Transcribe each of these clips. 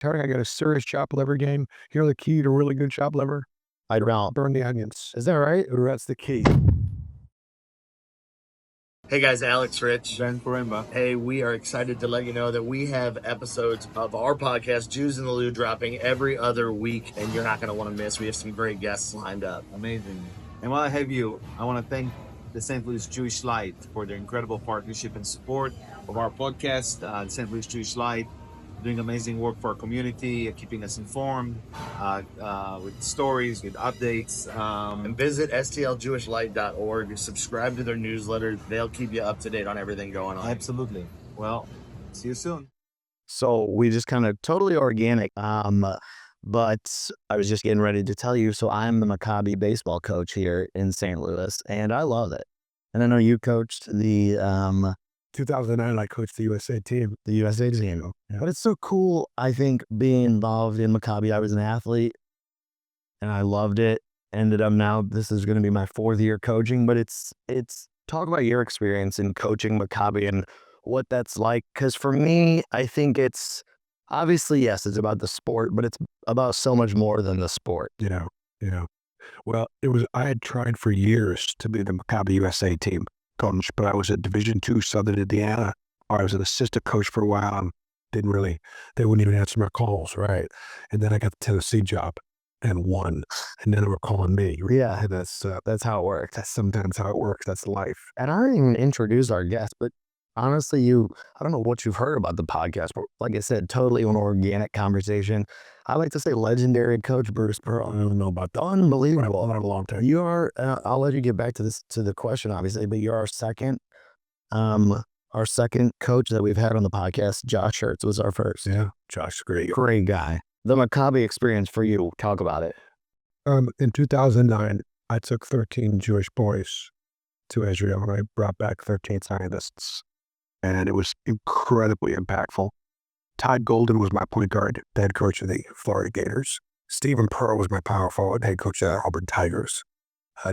Tony, I got a serious chopped liver game. You know the key to really good chopped liver? I'd rather Burn the onions. Is that right? Or that's the key? Hey guys, Alex Rich. Ben Paremba. Hey, we are excited to let you know that we have episodes of our podcast, Jews in the Lou, dropping every other week, and you're not going to want to miss. We have some great guests lined up. Amazing. And while I have you, I want to thank the St. Louis Jewish Light for their incredible partnership and support of our podcast. St. Louis Jewish Light doing amazing work for our community, keeping us informed with stories, with updates. And visit stlJewishLight.org. Subscribe to their newsletter. They'll keep you up to date on everything going on. Absolutely. Well, see you soon. So we just kind of totally organic. But I was just getting ready to tell you, so I'm the Maccabi baseball coach here in St. Louis, and I love it. And I know you coached the 2009, I coached the USA team. the USA team. But it's so cool, I think, being involved in Maccabi. I was an athlete, and I loved it. Ended up now, this is going to be my 4th year coaching, but it's talk about your experience in coaching Maccabi and what that's like. Because for me, I think it's, obviously, yes, it's about the sport, but it's about so much more than the sport. Yeah. Well, I had tried for years to be the Maccabi USA team coach, but I was at Division II Southern Indiana, or I was an assistant coach for a while and they wouldn't even answer my calls, right? And then I got the Tennessee job and won, and then they were calling me. Yeah, And that's how it works. that's sometimes how it works. That's life. And I didn't even introduce our guest, but honestly, I don't know what you've heard about the podcast, but like I said, totally an organic conversation. I like to say legendary Coach Bruce Pearl. I don't know about that. Unbelievable. Not a long time. You are, I'll let you get back to the question, obviously, but you're our second coach that we've had on the podcast. Josh Hertz was our first. Yeah, Josh, great. Great guy. The Maccabi experience for you, talk about it. In 2009, I took 13 Jewish boys to Israel, and I brought back 13 scientists, and it was incredibly impactful. Todd Golden was my point guard, the head coach of the Florida Gators. Stephen Pearl was my power forward, head coach of the Auburn Tigers.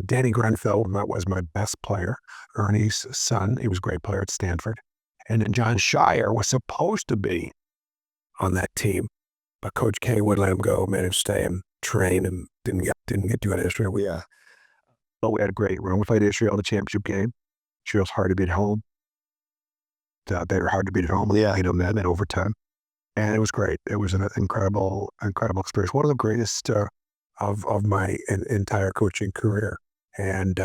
Danny Grenfell was my best player, Ernie's son. He was a great player at Stanford. And then John Shire was supposed to be on that team, but Coach K would let him go, made him stay and train, and didn't get to go to Israel. But we had a great run. We played Israel in the championship game. Israel's hard to beat at home. They were hard to beat at home. Yeah. You know, in overtime. And it was great. It was an incredible experience. One of the greatest of my entire coaching career. And,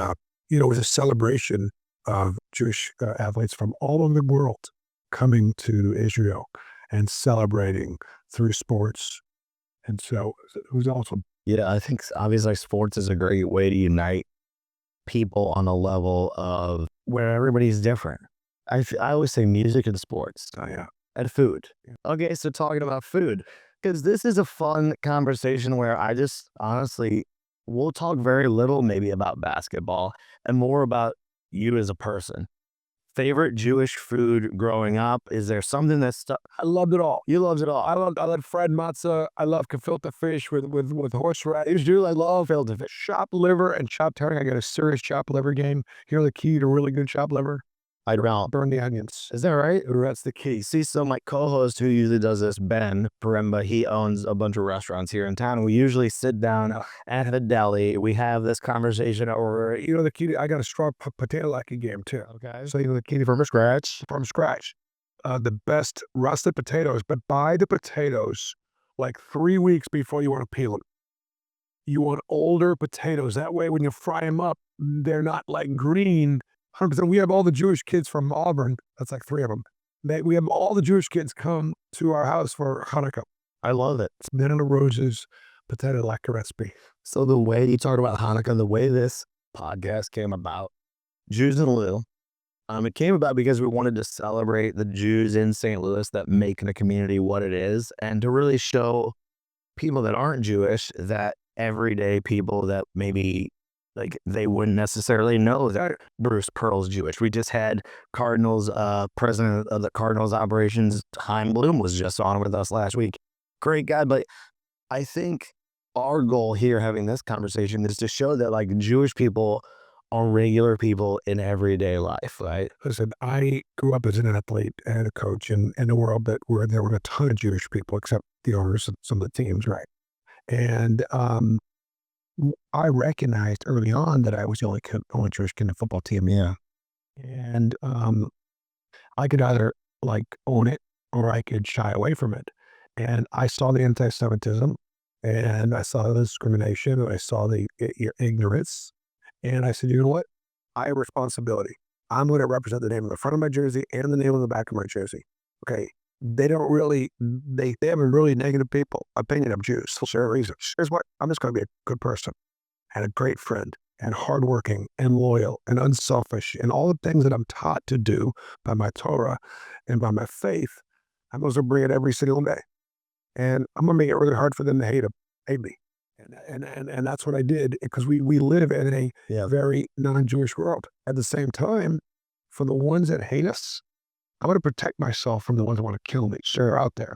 it was a celebration of Jewish athletes from all over the world coming to Israel and celebrating through sports. And so it was awesome. Yeah, I think obviously sports is a great way to unite people on a level of where everybody's different. I always say music and sports. Oh, yeah. And food. Okay, so talking about food, because this is a fun conversation where I just honestly, we'll talk very little maybe about basketball and more about you as a person. Favorite Jewish food growing up? Is there something that's I loved it all. you loved it all? I loved fried matzah. I love gefilte fish with horseradish. I love filter fish. Chopped liver and chopped herring. I got a serious chopped liver game. You know the key to really good chopped liver? I'd rather Burn the onions. Is that right? Or that's the key. See, so my co-host who usually does this, Ben Paremba, he owns a bunch of restaurants here in town. And we usually sit down at the deli. We have this conversation over, You know the key. I got a straw potato lucky game too. okay, So you know the key from scratch. The best russet potatoes, but buy the potatoes like 3 weeks before you want to peel them. You want older potatoes. That way, when you fry them up, they're not like green. 100%. We have all the Jewish kids from Auburn. That's like 3 of them. We have all the Jewish kids come to our house for Hanukkah. I love it. It's Men in the Roses potato lacquer recipe. So the way you talked about Hanukkah, the way this podcast came about, Jews in Lou, it came about because we wanted to celebrate the Jews in St. Louis that make the community what it is, and to really show people that aren't Jewish that everyday people that maybe like they wouldn't necessarily know that Bruce Pearl's Jewish. We just had Cardinals, president of the Cardinals operations, Chaim Bloom, was just on with us last week. Great guy, but I think our goal here having this conversation is to show that like Jewish people are regular people in everyday life, right? Listen, I grew up as an athlete and a coach in a world where there were a ton of Jewish people, except the owners of some of the teams, right? And I recognized early on that I was the only Jewish kid in the football team. Yeah. And I could either like own it or I could shy away from it. And I saw the anti-Semitism, and I saw the discrimination, and I saw the ignorance. And I said, you know what? I have responsibility. I'm going to represent the name on the front of my jersey and the name on the back of my jersey. Okay. They don't really, they have a really negative opinion of Jews for certain reasons. Here's what, I'm just going to be a good person and a great friend and hardworking and loyal and unselfish and all the things that I'm taught to do by my Torah and by my faith. I'm going to bring it every single day. And I'm going to make it really hard for them to hate me. And that's what I did, because we live in a very non-Jewish world. At the same time, for the ones that hate us, I'm going to protect myself from the ones that want to kill me. They're out there.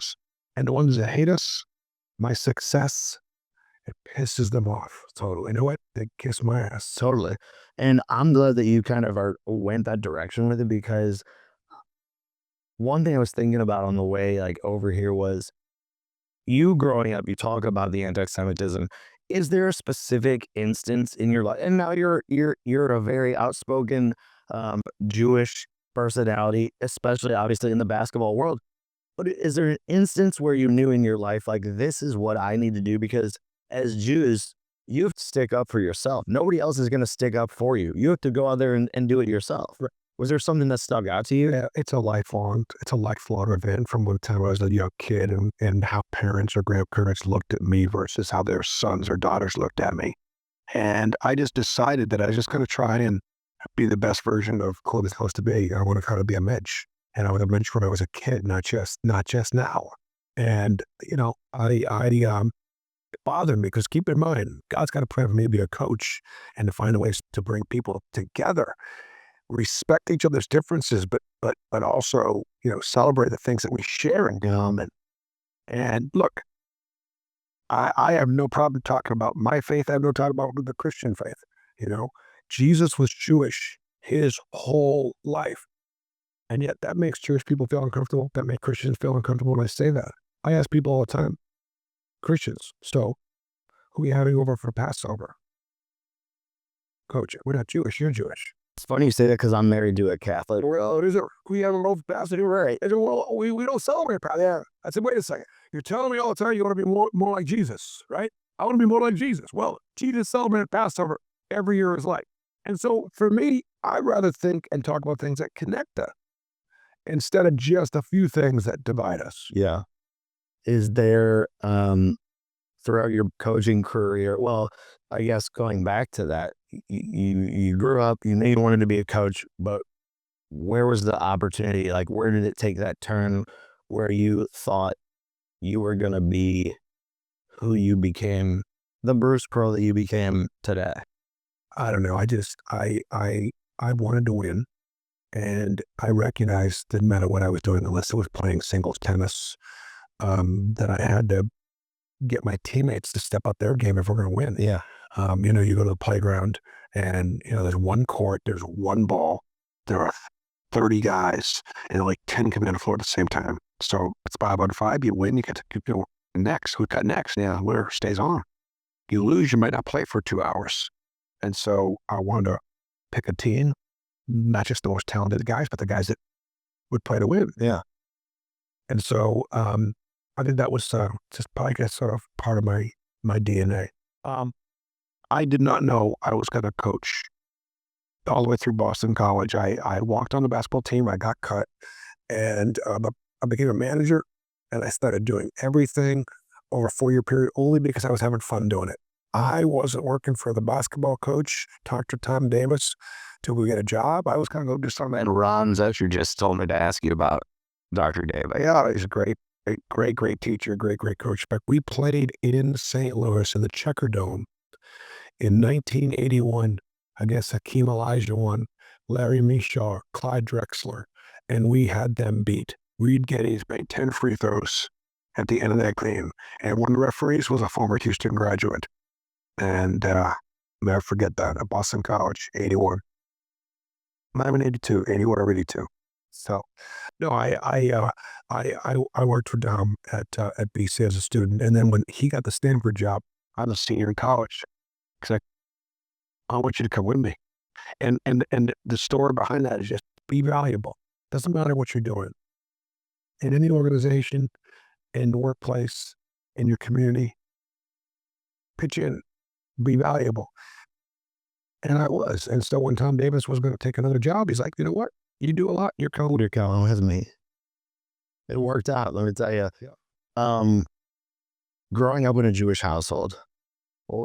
And the ones that hate us, my success, it pisses them off. Totally. You know what? They kiss my ass. Totally. And I'm glad that you kind of went that direction with it, because one thing I was thinking about on the way like over here was, you growing up, you talk about the anti-Semitism. Is there a specific instance in your life? And now you're a very outspoken Jewish personality, especially obviously in the basketball world. But is there an instance where you knew in your life, like, this is what I need to do? Because as Jews, you have to stick up for yourself. Nobody else is going to stick up for you. You have to go out there and do it yourself. Right. Was there something that stuck out to you? Yeah, it's a lifelong event from the time I was a young kid, and how parents or grandparents looked at me versus how their sons or daughters looked at me. And I just decided that I was just going to try and be the best version of who I was supposed to be. I want to kind of be a mensch. And I was a mensch when I was a kid, not just now. And, you know, it bothered me, because keep in mind, God's got a plan for me to be a coach and to find ways to bring people together. Respect each other's differences, but also, you know, celebrate the things that we share in common. And look, I have no problem talking about my faith. I have no problem about the Christian faith. You know, Jesus was Jewish his whole life, and yet that makes Jewish people feel uncomfortable. That makes Christians feel uncomfortable when I say that. I ask people all the time, Christians, so who are you having over for Passover? Coach, we're not Jewish. You're Jewish. It's funny you say that, because I'm married to a Catholic. Well, we have a loaf of Passover, right? I said, well, we don't celebrate Passover. Yeah. I said, wait a second. You're telling me all the time you want to be more like Jesus, right? I want to be more like Jesus. Well, Jesus celebrated Passover every year of his life. And so for me, I'd rather think and talk about things that connect us instead of just a few things that divide us. Yeah. Is there, throughout your coaching career, well, I guess going back to that, you grew up, you knew you wanted to be a coach, but where was the opportunity? Like, where did it take that turn where you thought you were going to be who you became, the Bruce Pearl that you became today? I don't know. I wanted to win, and I recognized, didn't matter what I was doing, unless it was playing singles tennis, that I had to get my teammates to step up their game if we're going to win. Yeah. You know, you go to the playground and, you know, there's one court, there's one ball, there are 30 guys, and like 10 come in the floor at the same time. So it's 5-on-5, you win, you get to go next. Who got next? Yeah, winner stays on. You lose, you might not play for 2 hours. And so I wanted to pick a team, not just the most talented guys, but the guys that would play to win. Yeah. And so I think that was just probably, I guess, sort of part of my DNA. I did not know I was going to coach all the way through Boston College. I walked on the basketball team, I got cut, and I became a manager, and I started doing everything over a 4-year period only because I was having fun doing it. I wasn't working for the basketball coach, Dr. Tom Davis, till we get a job. I was going to go do something. And Ron Zescher just told me to ask you about Dr. Davis. Yeah, he's a great teacher, great coach. But we played in St. Louis in the Checker Dome in 1981 against Hakeem Olajuwon, Larry Mishaw, Clyde Drexler, and we had them beat. Reed Geddes made 10 free throws at the end of that game, and one of the referees was a former Houston graduate. And I'll never forget that, at Boston College, 81. Not even 82, 81 or 82. So, no, I worked for Dom at BC as a student, and then when he got the Stanford job, I'm a senior in college. Because I want you to come with me, and the story behind that is just be valuable. Doesn't matter what you're doing in any organization, in the workplace, in your community. Pitch in, be valuable. And I was. And so when Tom Davis was going to take another job, he's like, you know what? You do a lot. You're cold. You're coming with me. It worked out. Let me tell you. Yeah. Growing up in a Jewish household, what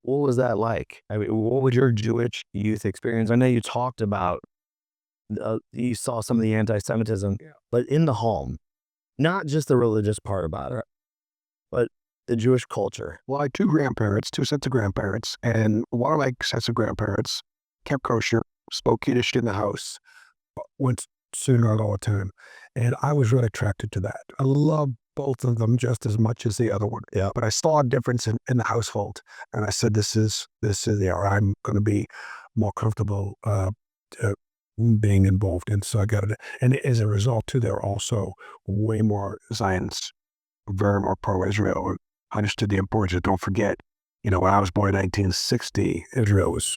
was that like? I mean, what was your Jewish youth experience? I know you talked about you saw some of the anti-Semitism, Yeah. but in the home, not just the religious part about it, but the Jewish culture. Well, I had two sets of grandparents, and one of my sets of grandparents kept kosher, spoke Yiddish in the house, went synagogue all the time, and I was really attracted to that. I love both of them just as much as the other one. Yeah. But I saw a difference in the household, and I said, this is I'm going to be more comfortable being involved in. So I got it, and as a result, too, they're also way more Zionists, very more pro-Israel. I understood the importance of, don't forget, when I was born in 1960, Israel was,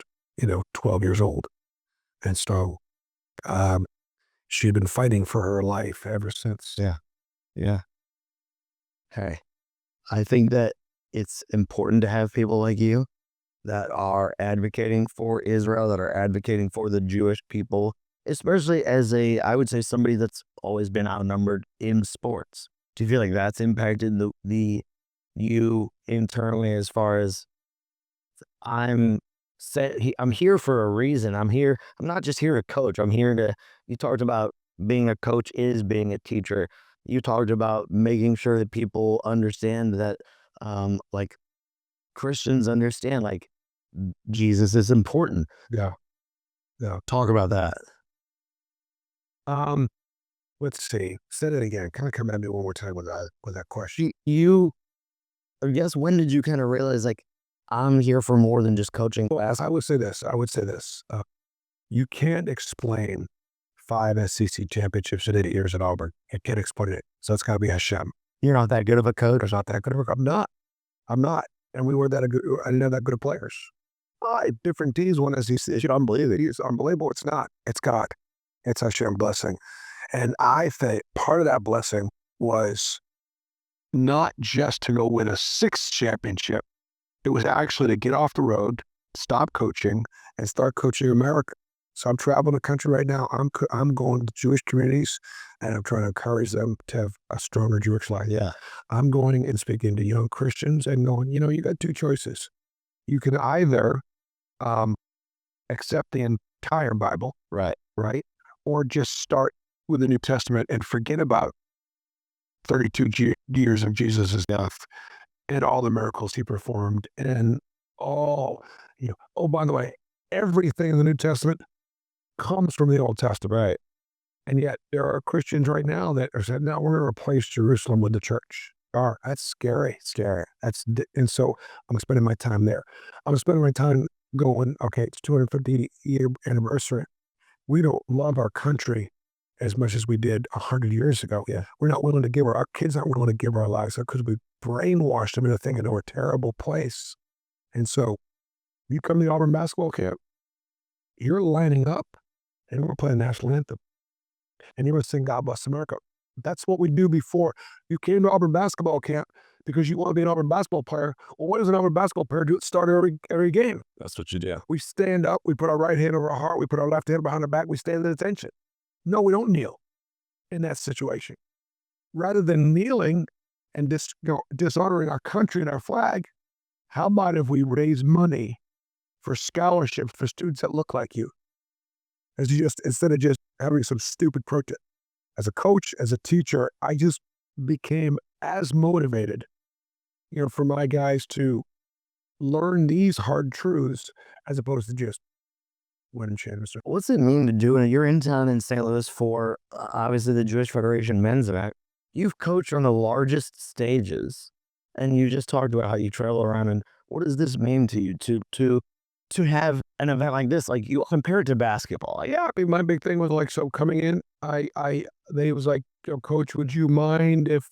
12 years old. And so she'd been fighting for her life ever since. Yeah. Yeah. Hey, I think that it's important to have people like you that are advocating for Israel, that are advocating for the Jewish people, especially as I would say, somebody that's always been outnumbered in sports. Do you feel like that's impacted you internally as far as I'm here for a reason. I'm not just here to coach. You talked about being a coach is being a teacher. You talked about making sure that people understand that, like Christians understand, like Jesus is important. Yeah. Yeah. Talk about that. Let's see. Say it again. Kind of come at me one more time with that question. I guess, when did you kind of realize, like, I'm here for more than just coaching? Well, I would say this. You can't explain 5 SEC championships in 8 years at Auburn. You can't explain it. So it's got to be Hashem. You're not that good of a coach. There's not that good of a coach. I'm not. And we weren't that good. I didn't have that good of players. 5 different teams won SEC. It's unbelievable. It's unbelievable. It's not. It's God. It's Hashem blessing. And I think part of that blessing was not just to go win a 6th championship. It was actually to get off the road, stop coaching, and start coaching America. So I'm traveling the country right now. I'm going to Jewish communities, and I'm trying to encourage them to have a stronger Jewish life. Yeah. I'm going and speaking to young Christians and going, you got 2 choices. You can either accept the entire Bible, Right. or just start with the New Testament and forget about 32 years of Jesus' death and all the miracles he performed, and all, oh, by the way, everything in the New Testament comes from the Old Testament. Right. And yet there are Christians right now that are saying, no, we're going to replace Jerusalem with the church. That's scary. And so I'm spending my time there. I'm spending my time going, okay, it's 250-year anniversary. We don't love our country as much as we did 100 years ago. Yeah. We're not willing to give our kids aren't willing to give our lives because we brainwashed them into thinking we're a terrible place. And so you come to the Auburn basketball camp, you're lining up and we're playing national anthem. And you're going to sing God Bless America. That's what we do before. You came to Auburn basketball camp because you want to be an Auburn basketball player. Well, what does an Auburn basketball player do at the start of every game? That's what you do. We stand up, we put our right hand over our heart, we put our left hand behind our back, we stand at attention. No, we don't kneel in that situation. Rather than kneeling and dishonoring our country and our flag, how about if we raise money for scholarships for students that look like you? Instead of just having some stupid protest. As a coach, as a teacher, I just became as motivated, for my guys to learn these hard truths as opposed to just winning championships. What's it mean to do it? You're in town in St. Louis for obviously the Jewish Federation men's event. You've coached on the largest stages, and you just talked about how you travel around. And what does this mean to you to to have an event like this, like you compare it to basketball. Like, Yeah, I mean, my big thing was like, so coming in, they was like, Coach, would you mind if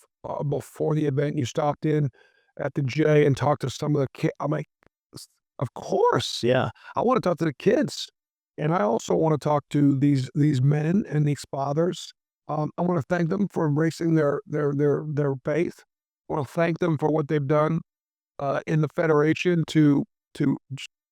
before the event you stopped in at the J and talked to some of the kids? I'm like, of course, yeah, I want to talk to the kids, and I also want to talk to these men and these fathers. I want to thank them for embracing their faith. I want to thank them for what they've done in the federation to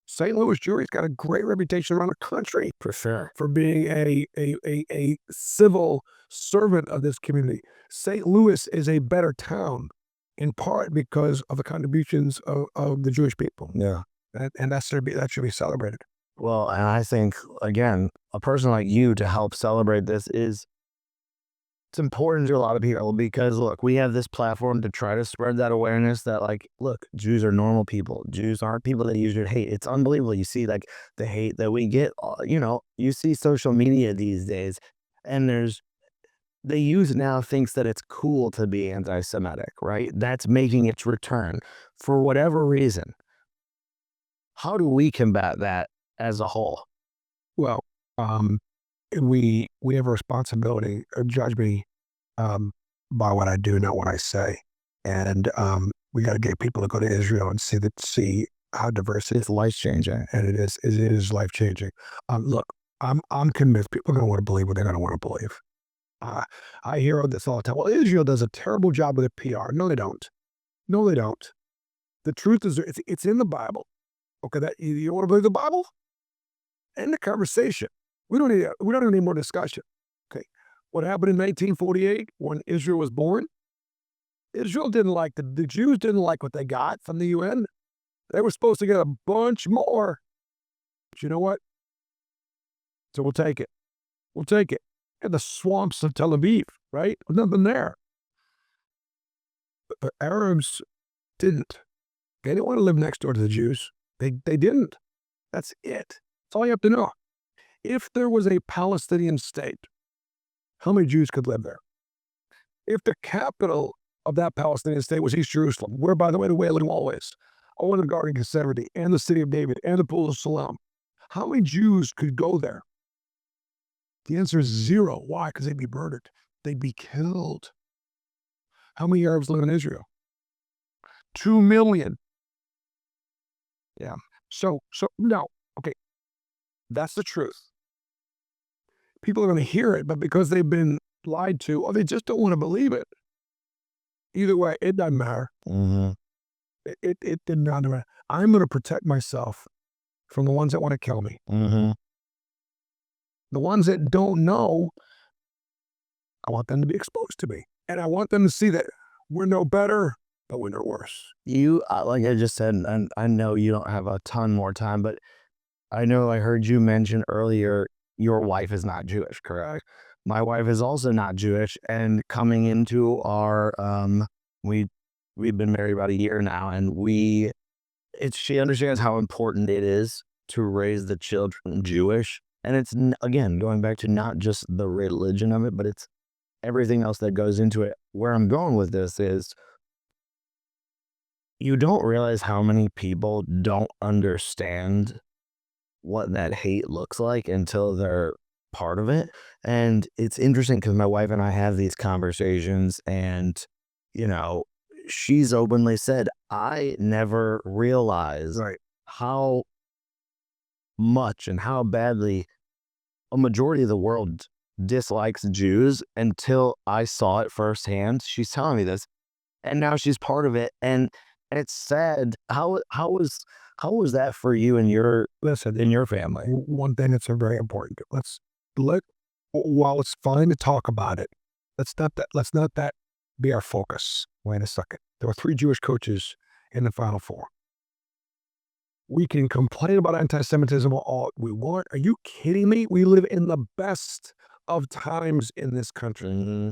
St. Louis Jewry's got a great reputation around the country for sure. for being a civil servant of this community. St. Louis is a better town in part because of the contributions of the Jewish people. Yeah. And that should be celebrated. Well, and I think, again, a person like you to help celebrate this it's important to a lot of people because, look, we have this platform to try to spread that awareness that, like, look, Jews are normal people. Jews aren't people that you should hate. It's unbelievable. You see, like, the hate that we get, you see social media these days, and the youth now thinks that it's cool to be anti-Semitic, right? That's making its return for whatever reason. How do we combat that as a whole? Well, we have a responsibility. Judge me by what I do, not what I say. And we got to get people to go to Israel and see how diverse it is. It's life-changing. And it is life changing. Look, I'm convinced people are going to want to believe what they're going to want to believe. I hear this all the time. Well, Israel does a terrible job with their PR. No, they don't. No, they don't. The truth is, it's in the Bible. Okay, that you want to believe the Bible? End the conversation. We don't need any more discussion. Okay, what happened in 1948 when Israel was born? Israel didn't like the Jews didn't like what they got from the UN. They were supposed to get a bunch more. But you know what? So we'll take it. We'll take it. In the swamps of Tel Aviv, right? Nothing there. But the Arabs didn't. They didn't want to live next door to the Jews. They didn't. That's it. That's all you have to know. If there was a Palestinian state, how many Jews could live there? If the capital of that Palestinian state was East Jerusalem, where, by the way, the Wailing Wall is, or the Garden of Gethsemane, and the City of David, and the Pool of Siloam, how many Jews could go there? The answer is zero. Why? Because they'd be murdered. They'd be killed. How many Arabs live in Israel? 2 million. Yeah. So no. Okay. That's the truth. People are going to hear it, but because they've been lied to, or they just don't want to believe it. Either way, it doesn't matter. Mm-hmm. It did not matter. I'm going to protect myself from the ones that want to kill me. Mm-hmm. The ones that don't know, I want them to be exposed to me. And I want them to see that we're no better, but we're no worse. You, like I just said, and I know you don't have a ton more time, but I know I heard you mention earlier your wife is not Jewish, correct? My wife is also not Jewish, and coming into our, we've been married about a year now, and she understands how important it is to raise the children Jewish. And it's, again, going back to not just the religion of it, but it's everything else that goes into it. Where I'm going with this is you don't realize how many people don't understand what that hate looks like until they're part of it. And it's interesting because my wife and I have these conversations, and, she's openly said, I never realized how much and how badly a majority of the world dislikes Jews until I saw it firsthand. She's telling me this, and now she's part of it. And it's sad. How was that for you and your family? One thing that's very important. While it's fine to talk about it, let's not that be our focus. Wait a second. There were 3 Jewish coaches in the Final Four. We can complain about anti-Semitism all we want. Are you kidding me? We live in the best of times in this country. Mm-hmm.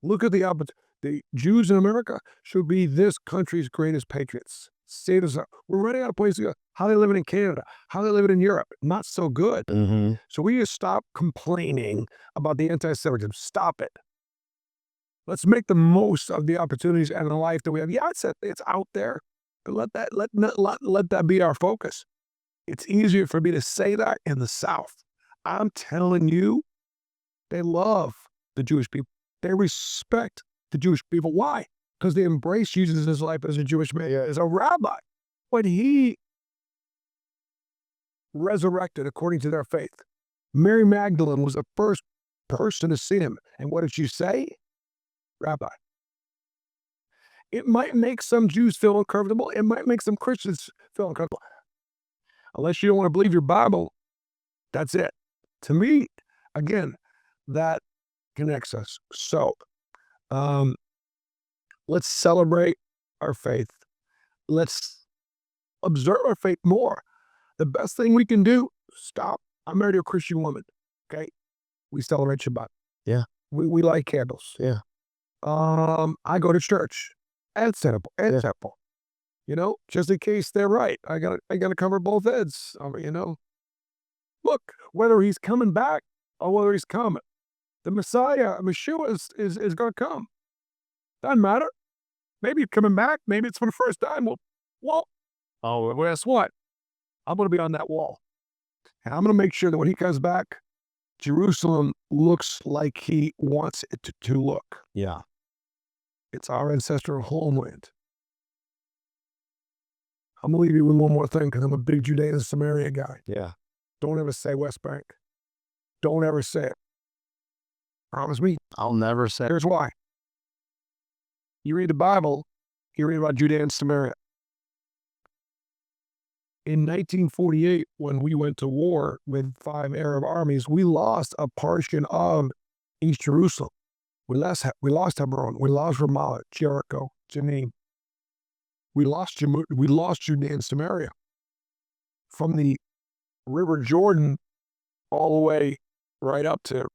Look at the Jews in America should be this country's greatest patriots. We're running out of places to go. How they living in Canada? How they living in Europe? Not so good. Mm-hmm. So we just stop complaining about the anti-Semitism. Stop it. Let's make the most of the opportunities and the life that we have. Yeah, it's out there, but let that be our focus. It's easier for me to say that in the South. I'm telling you, they love the Jewish people. They respect the Jewish people. Why? Because they embrace Jesus' life as a Jewish man, as a rabbi. When he resurrected according to their faith, Mary Magdalene was the first person to see him. And what did she say? Rabbi. It might make some Jews feel uncomfortable. It might make some Christians feel uncomfortable. Unless you don't want to believe your Bible, that's it. To me, again, that connects us. So, let's celebrate our faith. Let's observe our faith more. The best thing we can do, stop. I'm married to a Christian woman, okay? We celebrate Shabbat. Yeah. We light candles. Yeah. I go to church and temple, just in case they're right. I gotta cover both ends. Look, whether he's coming back or whether he's coming, the Messiah, Yeshua, is going to come. Doesn't matter. Maybe he's coming back. Maybe it's for the first time. Well, guess what? I'm going to be on that wall. And I'm going to make sure that when he comes back, Jerusalem looks like he wants it to look. Yeah. It's our ancestral homeland. I'm going to leave you with one more thing because I'm a big Judea and Samaria guy. Yeah. Don't ever say West Bank. Don't ever say it. Promise me. I'll never say. Here's why. You read the Bible, you read about Judea and Samaria. In 1948, when we went to war with 5 Arab armies, we lost a portion of East Jerusalem. We lost Hebron. We lost Ramallah, Jericho, Jenin. We lost Judea and Samaria. From the River Jordan all the way right up to,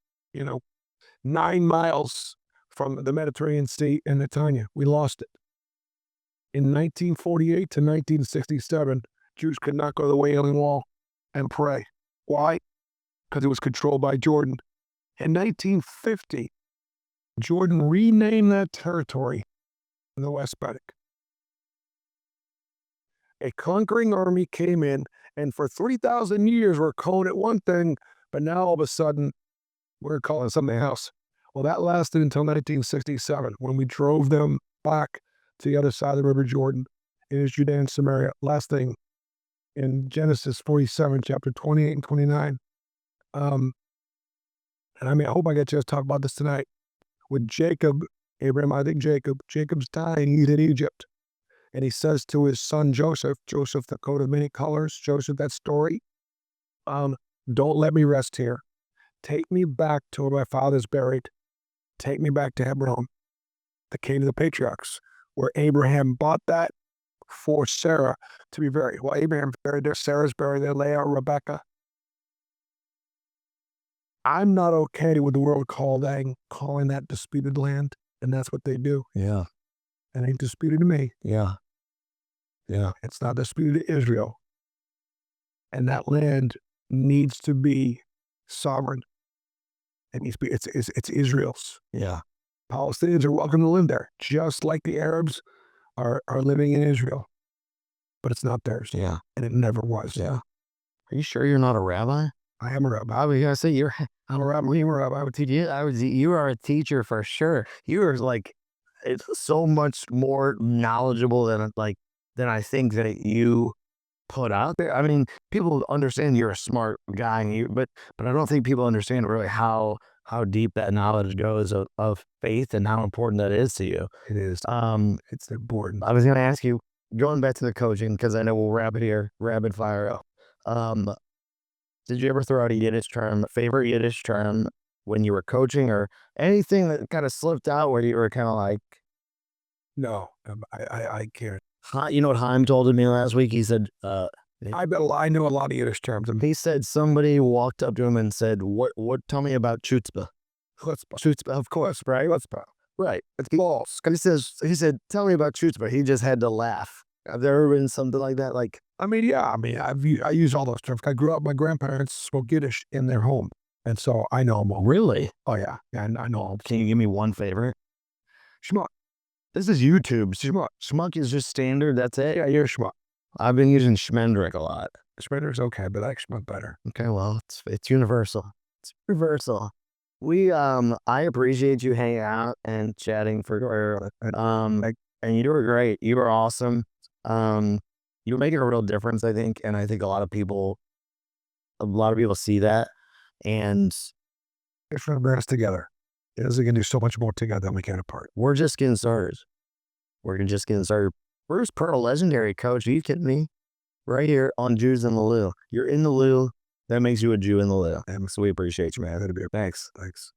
9 miles from the Mediterranean Sea and Netanya. We lost it. In 1948 to 1967, Jews could not go to the Wailing Wall and pray. Why? Because it was controlled by Jordan. In 1950, Jordan renamed that territory the West Bank. A conquering army came in, and for 3,000 years we're calling it one thing, but now all of a sudden we're calling it something else. Well, that lasted until 1967 when we drove them back to the other side of the River Jordan in Judea and Samaria. Last thing, in Genesis 47, chapter 28 and 29. And I hope I get a chance to talk about this tonight. With Jacob, Jacob's dying, he's in Egypt. And he says to his son Joseph, the coat of many colors, Joseph, that story, don't let me rest here. Take me back to where my father's buried. Take me back to Hebron, the cave of the patriarchs, where Abraham bought that for Sarah to be buried. Well, Abraham's buried there, Sarah's buried there, Leah, Rebecca. I'm not okay with the world calling that disputed land, and that's what they do. Yeah. It ain't disputed to me. Yeah. Yeah. It's not disputed to Israel. And that land needs to be sovereign. It needs to be, it's Israel's. Yeah. Palestinians are welcome to live there, just like the Arabs are living in Israel. But it's not theirs. Yeah. And it never was. Yeah. Are you sure you're not a rabbi? I am a rabbi. I was gonna say I'm a rabbi. I'm a rabbi. I would teach you. You are a teacher for sure. You are it's so much more knowledgeable than I think that you put out there. I mean, people understand you're a smart guy, but I don't think people understand really how deep that knowledge goes of faith and how important that is to you. It is. It's important. I was going to ask you, going back to the coaching, because I know we'll wrap it here, rapid fire. Did you ever throw out a Yiddish term, favorite Yiddish term when you were coaching, or anything that kind of slipped out where you were kind of like? No, I can't. You know what Haim told me last week? He said, I know a lot of Yiddish terms. He said somebody walked up to him and said, "What? Tell me about chutzpah." Chutzpah, of course, right? Chutzpah. Right. It's false. He said, "Tell me about chutzpah." He just had to laugh. Have there ever been something like that? I use all those terms. I grew up, my grandparents spoke Yiddish in their home. And so I know them all. Really? Oh, yeah. Yeah, I know them. Can you give me one favorite? Schmuck. This is YouTube. Schmuck. Schmuck is just standard. That's it. Yeah, you're schmuck. I've been using Schmendrick a lot. Schmidder's okay, but I smell better. Okay, well, it's universal. It's universal. I appreciate you hanging out and chatting and you were great. You were awesome. You're making a real difference, I think, and I think a lot of people see that, and If we bring us together, we can do so much more together than we can apart. we're just getting started. We're just getting started. Bruce Pearl, legendary coach. Are you kidding me? Right here on Jews in the Lou. You're in the Lou. That makes you a Jew in the Lou. So we appreciate you, man. That'd be Thanks. Thanks.